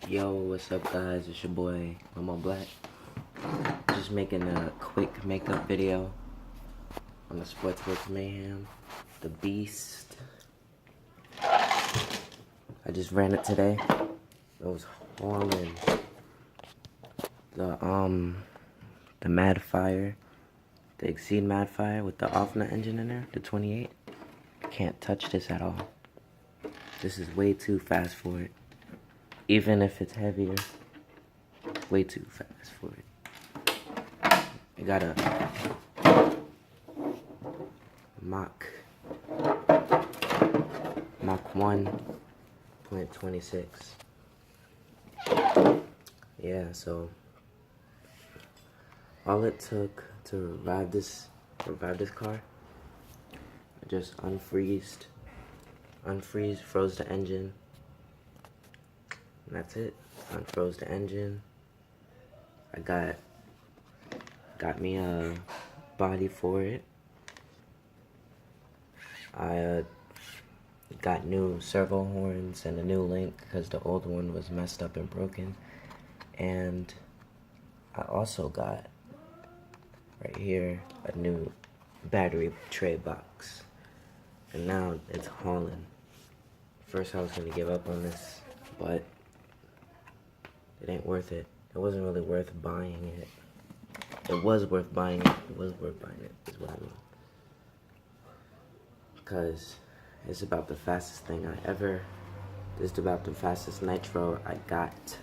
Yo, what's up guys? It's your boy, Momo Black. Just making a quick makeup video on the Sportsworks Mayhem, the Beast. I just ran it today. It was hauling. The Mad Fire, the Exceed Mad Fire with the Offna engine in there, the 28. Can't touch this at all. This is way too fast for it. Even if it's heavier, way too fast for it. I got a Mach 1.26. Yeah, so all it took to revive this car, I just froze the engine. And that's it. Unfroze the engine. I got me a body for it. I got new servo horns and a new link because the old one was messed up and broken. And I also got right here a new battery tray box. And now it's hauling. First I was gonna give up on this, but it ain't worth it. It wasn't really worth buying it. It was worth buying it. It was worth buying it, is what I mean. Because it's about the fastest thing I ever. It's about the fastest nitro I got.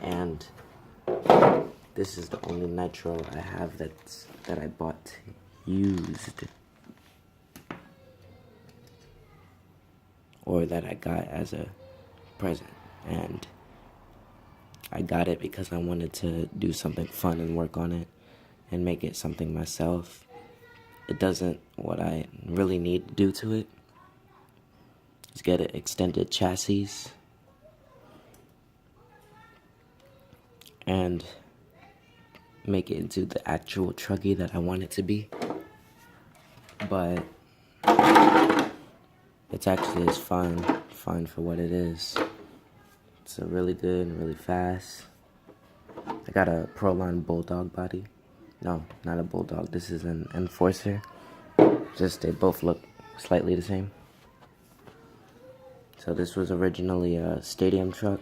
And this is the only nitro I have that I bought used. Or that I got as a present. And I got it because I wanted to do something fun and work on it and make it something myself. It doesn't, what I really need to do to it is get an extended chassis and make it into the actual trucky that I want it to be. But it's actually is fun for what it is. It's a really good and really fast. I got a Proline Bulldog body. No, not a Bulldog. This is an Enforcer. Just they both look slightly the same. So this was originally a stadium truck.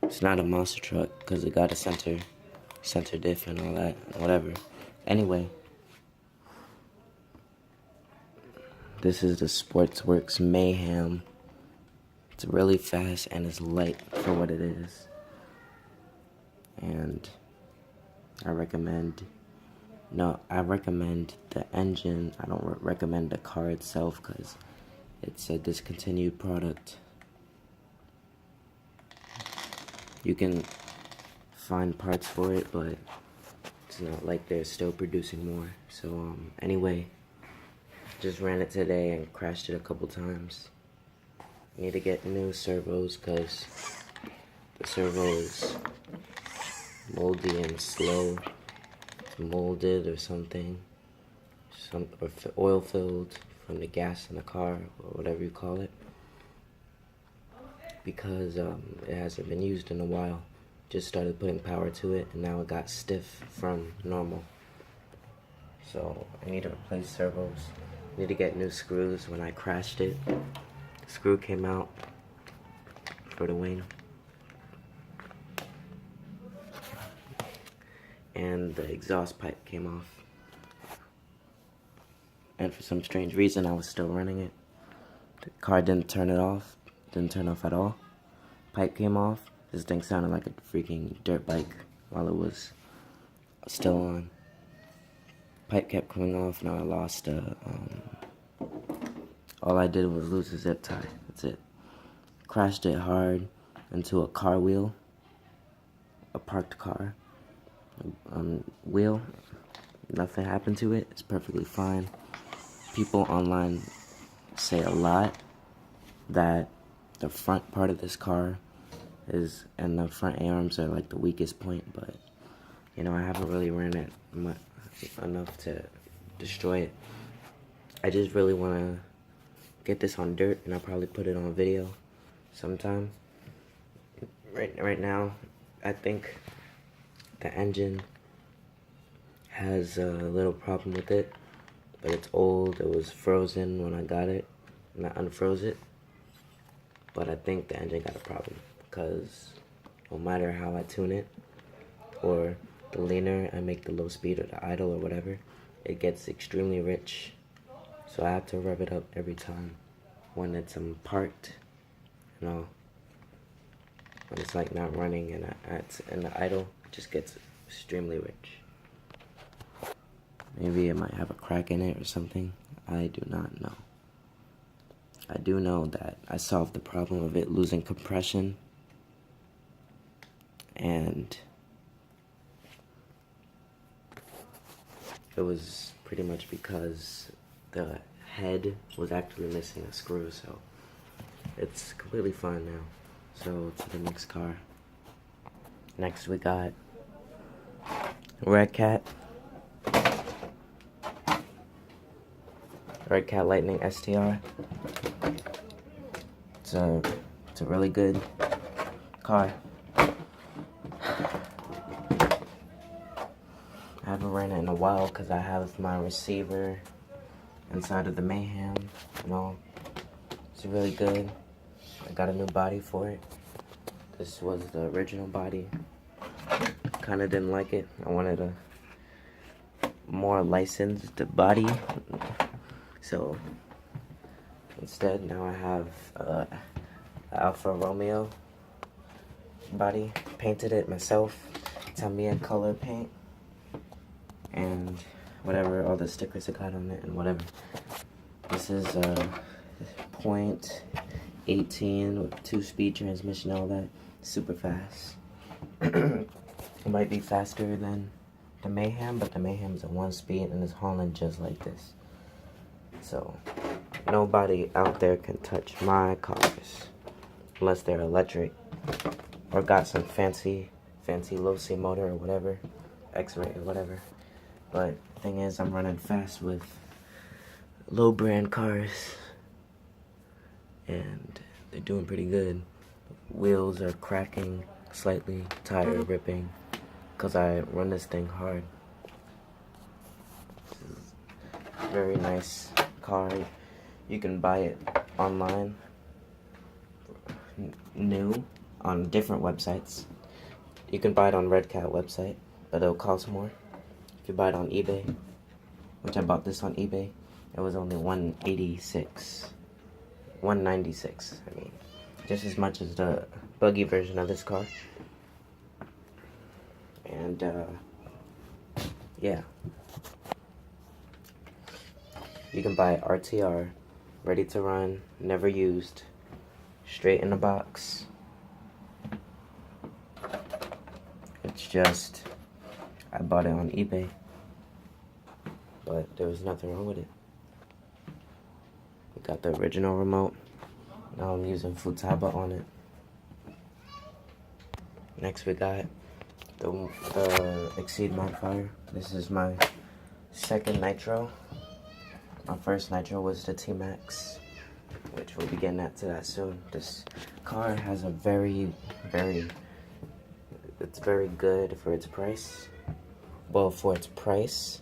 It's not a monster truck because it got a center diff and all that, whatever. Anyway, this is the Sportsworks Mayhem. It's really fast and it's light for what it is. And I recommend the engine. I don't recommend the car itself because it's a discontinued product. You can find parts for it, but it's not like they're still producing more. So anyway, just ran it today and crashed it a couple times. Need to get new servos because the servo is moldy and slow. It's molded or something. Or oil filled from the gas in the car or whatever you call it. Because it hasn't been used in a while. Just started putting power to it and now it got stiff from normal. So I need to replace servos. Need to get new screws. When I crashed it, the screw came out for the wing. And the exhaust pipe came off. And for some strange reason, I was still running it. The car didn't turn off at all. Pipe came off. This thing sounded like a freaking dirt bike while it was still on. Pipe kept coming off, and I lost all I did was lose the zip tie. That's it. Crashed it hard into a car wheel, a parked car wheel. Nothing happened to it. It's perfectly fine. People online say a lot that the front part of this car and the front A-arms are like the weakest point, but you know, I haven't really ran it enough to destroy it. I just really want to get this on dirt, and I'll probably put it on video sometime. right now, I think the engine has a little problem with it, but it's old. It was frozen when I got it, and I unfroze it. But I think the engine got a problem because no matter how I tune it, or the leaner I make the low speed or the idle or whatever, it gets extremely rich. So I have to rev it up every time when it's parked, you know, when it's like not running and it's in the idle, it just gets extremely rich. Maybe it might have a crack in it or something. I do not know. I do know that I solved the problem of it losing compression, and it was pretty much because the head was actually missing a screw, so it's completely fine now. So to the next car. Next we got Redcat Lightning STR. It's a really good car. I haven't ran it in a while because I have my receiver inside of the Mayhem, you know. It's really good. I got a new body for it. This was the original body. Kinda didn't like it. I wanted a more licensed body. So instead, now I have Alfa Romeo body. Painted it myself. Tamiya color paint. And whatever, all the stickers I got on it and whatever. This is .18 with 2-speed transmission, all that. Super fast. It might be faster than the Mayhem, but the Mayhem's a 1-speed and it's hauling just like this. So nobody out there can touch my cars unless they're electric or got some fancy low C motor or whatever, X-ray or whatever. But the thing is, I'm running fast with low brand cars, and they're doing pretty good. Wheels are cracking slightly, tire ripping, because I run this thing hard. This is a very nice car. You can buy it online, new, on different websites. You can buy it on Redcat website, but it'll cost more. If you buy it on eBay, which I bought this on eBay, it was only $196, I mean, just as much as the buggy version of this car. And yeah, you can buy RTR, ready to run, never used, straight in the box. It's just, I bought it on eBay, but there was nothing wrong with it. We got the original remote. Now I'm using Futaba on it. Next we got the Exceed modifier. This is my second nitro. My first nitro was the T-Max, which we'll be getting to that soon. This car has a it's very good for its price. Well, for its price,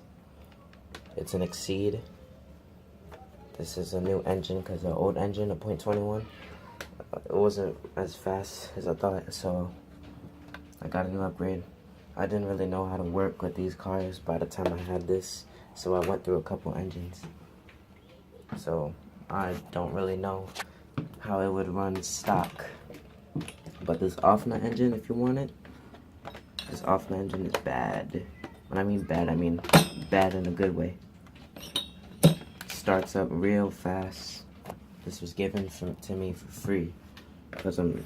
it's an Exceed. This is a new engine because the old engine, a .21, it wasn't as fast as I thought, so I got a new upgrade. I didn't really know how to work with these cars by the time I had this, so I went through a couple engines. So I don't really know how it would run stock. But this Offna engine, if you want it, this Offna engine is bad. When I mean bad, I mean bad in a good way. Starts up real fast. This was given to me for free because I'm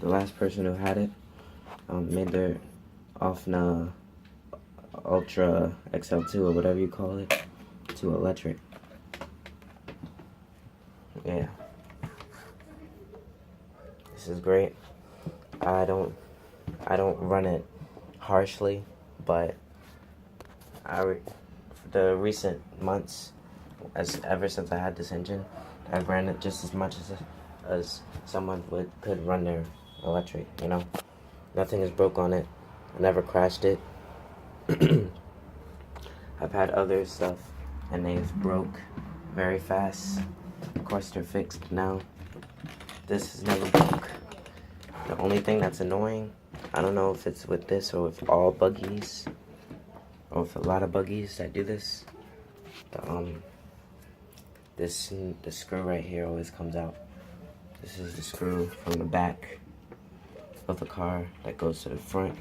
the last person who had it. Made their Offna Ultra XL2 or whatever you call it to electric. Yeah, this is great. I don't run it harshly, but for the recent months, ever since I had this engine, I've ran it just as much as someone could run their electric, you know. Nothing is broke on it. I never crashed it. I've had other stuff and they've broke very fast. Of course they're fixed now. This has never broke. The only thing that's annoying, I don't know if it's with this or with all buggies, or with a lot of buggies that do this. The screw right here always comes out. This is the screw from the back of the car that goes to the front.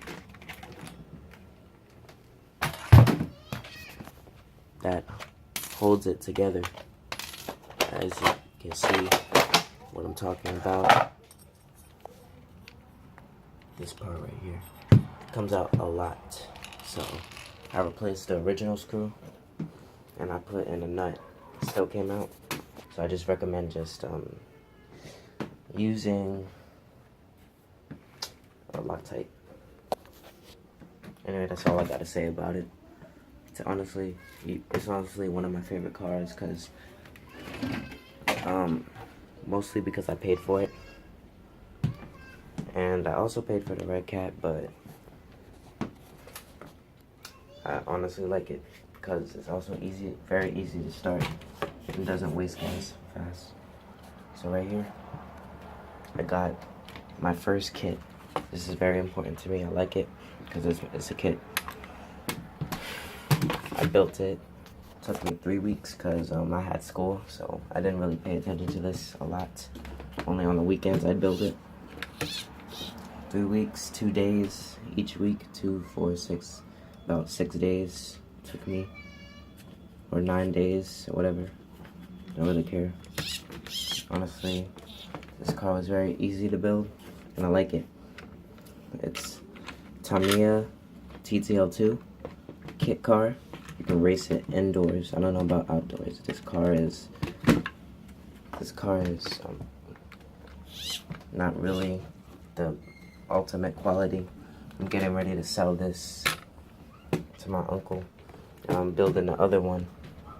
That holds it together. As you can see what I'm talking about. This part right here comes out a lot. So I replaced the original screw and I put in a nut. It still came out. So I just recommend just using a Loctite. Anyway, that's all I gotta say about it. It's honestly one of my favorite cars because mostly because I paid for it, and I also paid for the Red Cat, but I honestly like it because it's also very easy to start and doesn't waste gas fast. So right here, I got my first kit. This is very important to me. I like it because it's a kit. I built it. It took me 3 weeks because I had school, so I didn't really pay attention to this a lot. Only on the weekends I'd build it. 3 weeks, 2 days each week, 2, 4, 6, about 6 days took me, or 9 days, or whatever. Don't really care. Honestly, this car was very easy to build, and I like it. It's Tamiya TTL2 kit car. You can race it indoors. I don't know about outdoors. This car is not really the ultimate quality. I'm getting ready to sell this to my uncle. I'm building the other one.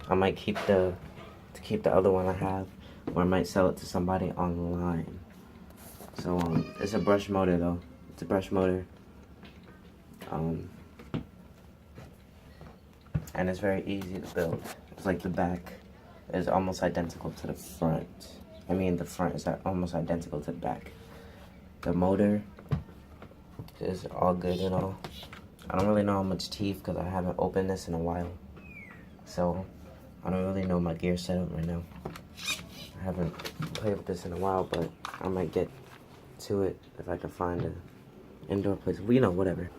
I might keep the other one I have, or I might sell it to somebody online. So it's a brush motor though. It's a brush motor. And it's very easy to build. It's like the back is almost identical to the front. I mean, the front is almost identical to the back. The motor is all good and all. I don't really know how much teeth because I haven't opened this in a while. So I don't really know my gear setup right now. I haven't played with this in a while, but I might get to it if I can find an indoor place. Well, you know, whatever.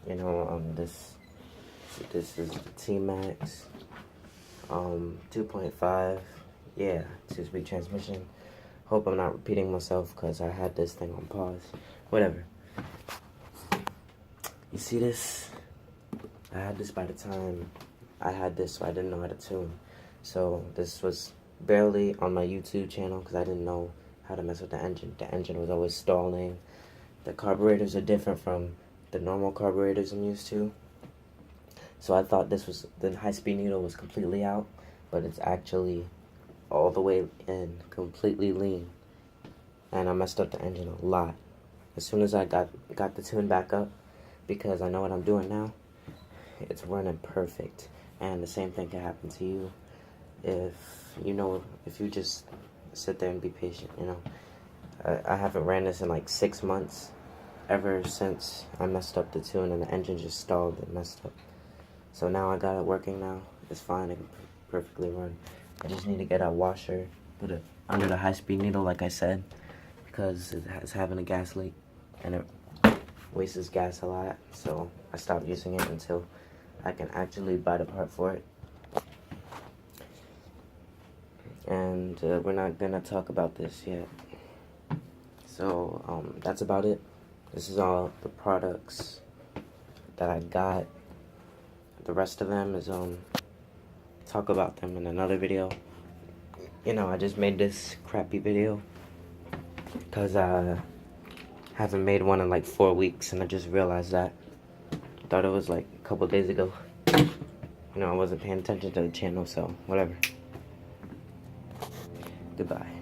You know, this is the T-Max 2.5. Yeah, 2-speed transmission. Hope I'm not repeating myself because I had this thing on pause. Whatever. You see this? I had this by the time I had this, so I didn't know how to tune. So this was barely on my YouTube channel because I didn't know how to mess with the engine. The engine was always stalling. The carburetors are different from the normal carburetors I'm used to. So I thought the high-speed needle was completely out, but it's actually all the way in, completely lean. And I messed up the engine a lot. As soon as I got the tune back up, because I know what I'm doing now, it's running perfect. And the same thing can happen to you if you just sit there and be patient, you know. I haven't ran this in like 6 months, ever since I messed up the tune and the engine just stalled and messed up. So now I got it working now. It's fine, it can perfectly run. I just need to get a washer, put it under the high-speed needle like I said, because it's having a gas leak and it wastes gas a lot. So I stopped using it until I can actually buy the part for it. And we're not gonna talk about this yet. So that's about it. This is all the products that I got. The rest of them is talk about them in another video. You know, I just made this crappy video because I haven't made one in like 4 weeks, and I just realized that. Thought it was like a couple days ago. You know, I wasn't paying attention to the channel, so whatever. Goodbye.